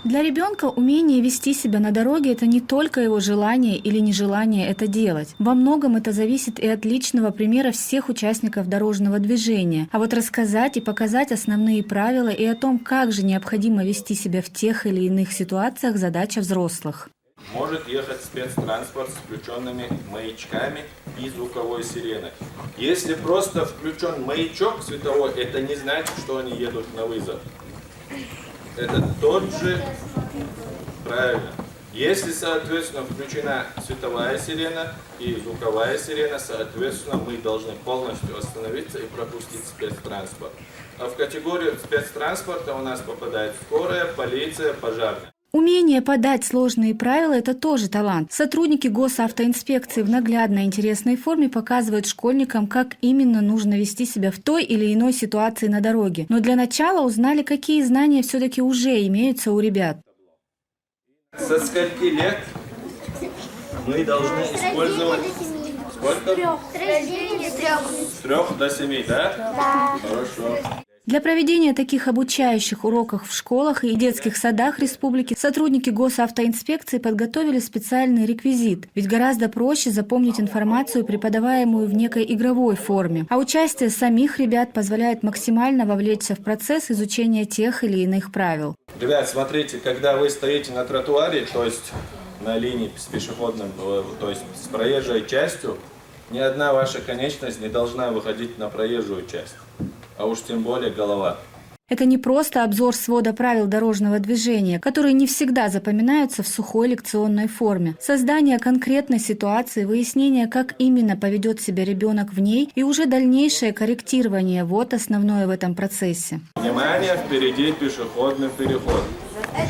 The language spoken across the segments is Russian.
Для ребенка умение вести себя на дороге – это не только его желание или нежелание это делать. Во многом это зависит и от личного примера всех участников дорожного движения. А вот рассказать и показать основные правила и о том, как же необходимо вести себя в тех или иных ситуациях – задача взрослых. Может ехать спецтранспорт с включенными маячками и звуковой сиреной. Если просто включен маячок световой, это не значит, что они едут на вызов. Это тот же, правильно. Если, соответственно, включена световая сирена и звуковая сирена, соответственно, мы должны полностью остановиться и пропустить спецтранспорт. А в категорию спецтранспорта у нас попадает скорая, полиция, пожарная. Умение подать сложные правила – это тоже талант. Сотрудники госавтоинспекции в наглядной интересной форме показывают школьникам, как именно нужно вести себя в той или иной ситуации на дороге. Но для начала узнали, какие знания все-таки уже имеются у ребят. Со скольки лет мы должны использовать... Сколько? С 3 до 7, да? Да. Хорошо. Для проведения таких обучающих уроков в школах и детских садах республики сотрудники госавтоинспекции подготовили специальный реквизит. Ведь гораздо проще запомнить информацию, преподаваемую в некой игровой форме. А участие самих ребят позволяет максимально вовлечься в процесс изучения тех или иных правил. Ребят, смотрите, когда вы стоите на тротуаре, то есть на линии с пешеходным, то есть с проезжей частью, ни одна ваша конечность не должна выходить на проезжую часть. А уж тем более голова. Это не просто обзор свода правил дорожного движения, которые не всегда запоминаются в сухой лекционной форме. Создание конкретной ситуации, выяснение, как именно поведет себя ребенок в ней, и уже дальнейшее корректирование – вот основное в этом процессе. Внимание, впереди пешеходный переход.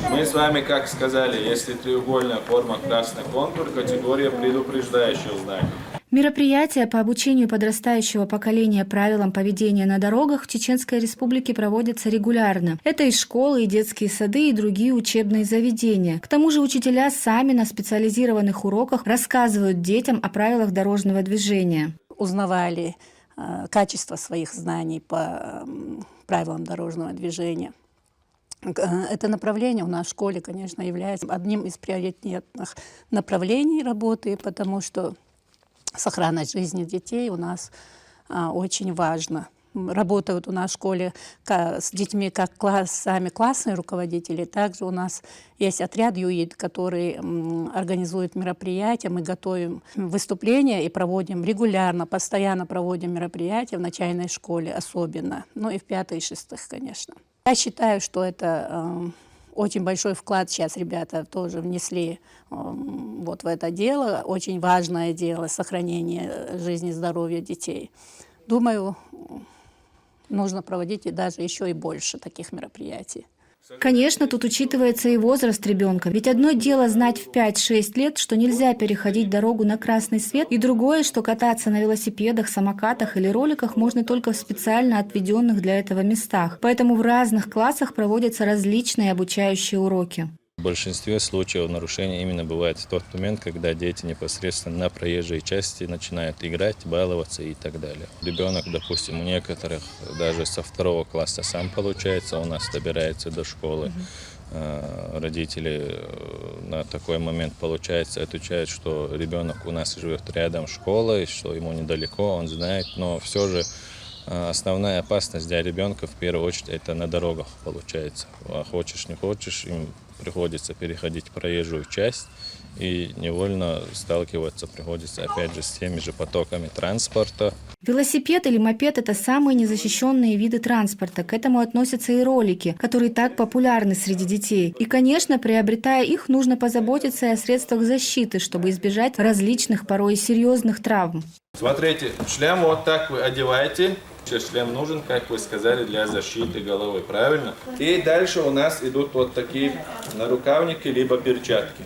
Мы с вами, как сказали, если треугольная форма, красный контур, категория предупреждающих знаков. Мероприятия по обучению подрастающего поколения правилам поведения на дорогах в Чеченской Республике проводятся регулярно. Это и школы, и детские сады, и другие учебные заведения. К тому же учителя сами на специализированных уроках рассказывают детям о правилах дорожного движения. Узнавали качество своих знаний по правилам дорожного движения. Это направление у нас в школе, конечно, является одним из приоритетных направлений работы, потому что сохранность жизни детей у нас очень важна. Работают у нас в школе с детьми как сами классные руководители, также у нас есть отряд ЮИД, который организует мероприятия. Мы готовим выступления и проводим регулярно, постоянно проводим мероприятия в начальной школе особенно, ну и в 5-й и 6-х, конечно. Я считаю, что это очень большой вклад сейчас ребята тоже внесли вот в это дело, очень важное дело сохранение жизни и здоровья детей. Думаю, нужно проводить и даже еще и больше таких мероприятий. Конечно, тут учитывается и возраст ребенка. Ведь одно дело знать в 5-6 лет, что нельзя переходить дорогу на красный свет, и другое, что кататься на велосипедах, самокатах или роликах можно только в специально отведенных для этого местах. Поэтому в разных классах проводятся различные обучающие уроки. В большинстве случаев нарушения именно бывает в тот момент, когда дети непосредственно на проезжей части начинают играть, баловаться и так далее. Ребенок, допустим, у некоторых даже со 2 класса сам получается, у нас добирается до школы. Родители на такой момент, получается, отвечают, что ребенок у нас живет рядом с школой, что ему недалеко, он знает, но все же основная опасность для ребенка в первую очередь это на дорогах получается. А хочешь не хочешь, им приходится переходить проезжую часть и невольно сталкиваться приходится опять же с теми же потоками транспорта. Велосипед или мопед – это самые незащищенные виды транспорта. К этому относятся и ролики, которые так популярны среди детей. И, конечно, приобретая их, нужно позаботиться и о средствах защиты, чтобы избежать различных, порой серьезных травм. Смотрите, шлем вот так вы одеваете. Шлем нужен, как вы сказали, для защиты головы, правильно? И дальше у нас идут вот такие нарукавники, либо перчатки.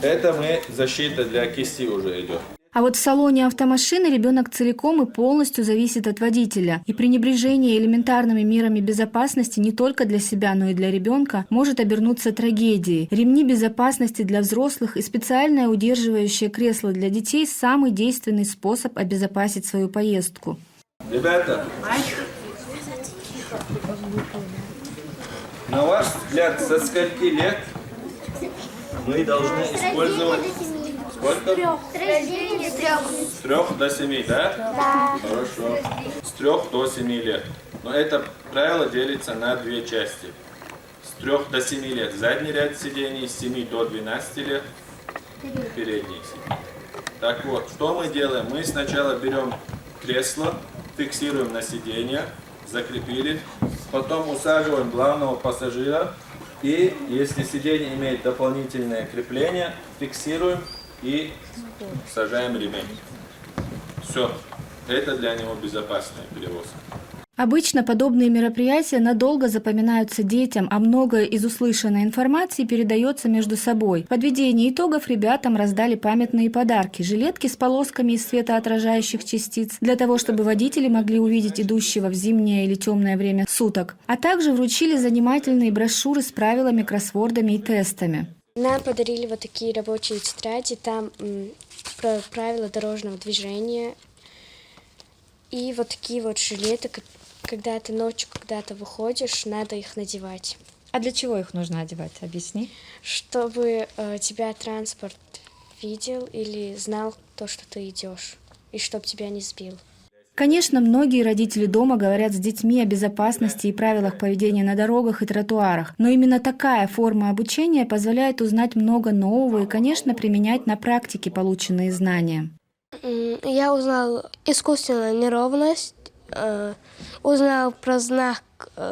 Это защита для кисти уже идет. А вот в салоне автомашины ребенок целиком и полностью зависит от водителя. И пренебрежение элементарными мерами безопасности не только для себя, но и для ребенка может обернуться трагедией. Ремни безопасности для взрослых и специальное удерживающее кресло для детей – самый действенный способ обезопасить свою поездку. Ребята, На ваш взгляд, со скольки лет мы должны использовать... Сколько? С 3 до 7, да? Да. Хорошо. С 3 до 7 лет. Но это правило делится на 2 части. С 3 до 7 лет задний ряд сидений, с 7 до 12 лет передний сидений. Так вот, что мы делаем? Мы сначала берем кресло, фиксируем на сиденье, закрепили, потом усаживаем главного пассажира и, если сиденье имеет дополнительное крепление, фиксируем и сажаем ремень. Все. Это для него безопасная перевозка. Обычно подобные мероприятия надолго запоминаются детям, а многое из услышанной информации передается между собой. В подведении итогов ребятам раздали памятные подарки – жилетки с полосками из светоотражающих частиц, для того, чтобы водители могли увидеть идущего в зимнее или темное время суток, а также вручили занимательные брошюры с правилами, кроссвордами и тестами. Нам подарили вот такие рабочие тетради, там про правила дорожного движения и вот такие вот жилеты. Когда ты ночью когда-то выходишь, надо их надевать. А для чего их нужно одевать? Объясни. Чтобы тебя транспорт видел или знал то, что ты идешь, и чтобы тебя не сбил. Конечно, многие родители дома говорят с детьми о безопасности и правилах поведения на дорогах и тротуарах, но именно такая форма обучения позволяет узнать много нового и, конечно, применять на практике полученные знания. Я узнал искусственную неровность, узнал про знак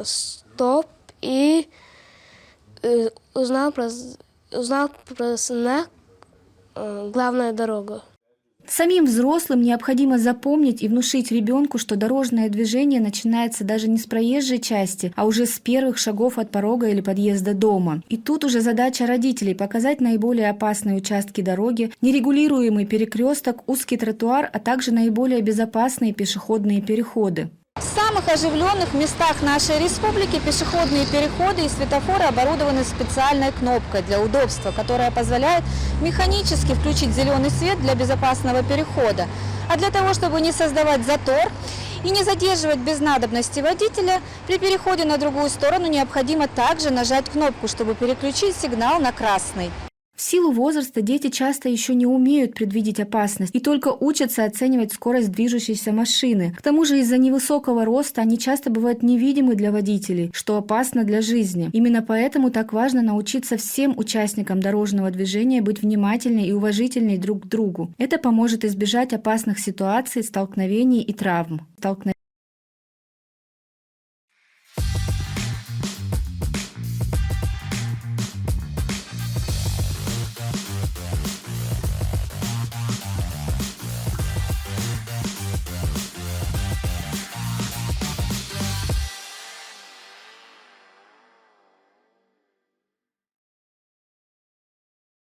«стоп» и узнал про знак «главная дорога». Самим взрослым необходимо запомнить и внушить ребенку, что дорожное движение начинается даже не с проезжей части, а уже с первых шагов от порога или подъезда дома. И тут уже задача родителей – показать наиболее опасные участки дороги, нерегулируемый перекресток, узкий тротуар, а также наиболее безопасные пешеходные переходы. В самых оживленных местах нашей республики пешеходные переходы и светофоры оборудованы специальной кнопкой для удобства, которая позволяет механически включить зеленый свет для безопасного перехода. А для того, чтобы не создавать затор и не задерживать без надобности водителя, при переходе на другую сторону необходимо также нажать кнопку, чтобы переключить сигнал на красный. В силу возраста дети часто еще не умеют предвидеть опасность и только учатся оценивать скорость движущейся машины. К тому же из-за невысокого роста они часто бывают невидимы для водителей, что опасно для жизни. Именно поэтому так важно научиться всем участникам дорожного движения быть внимательнее и уважительнее друг к другу. Это поможет избежать опасных ситуаций, столкновений и травм.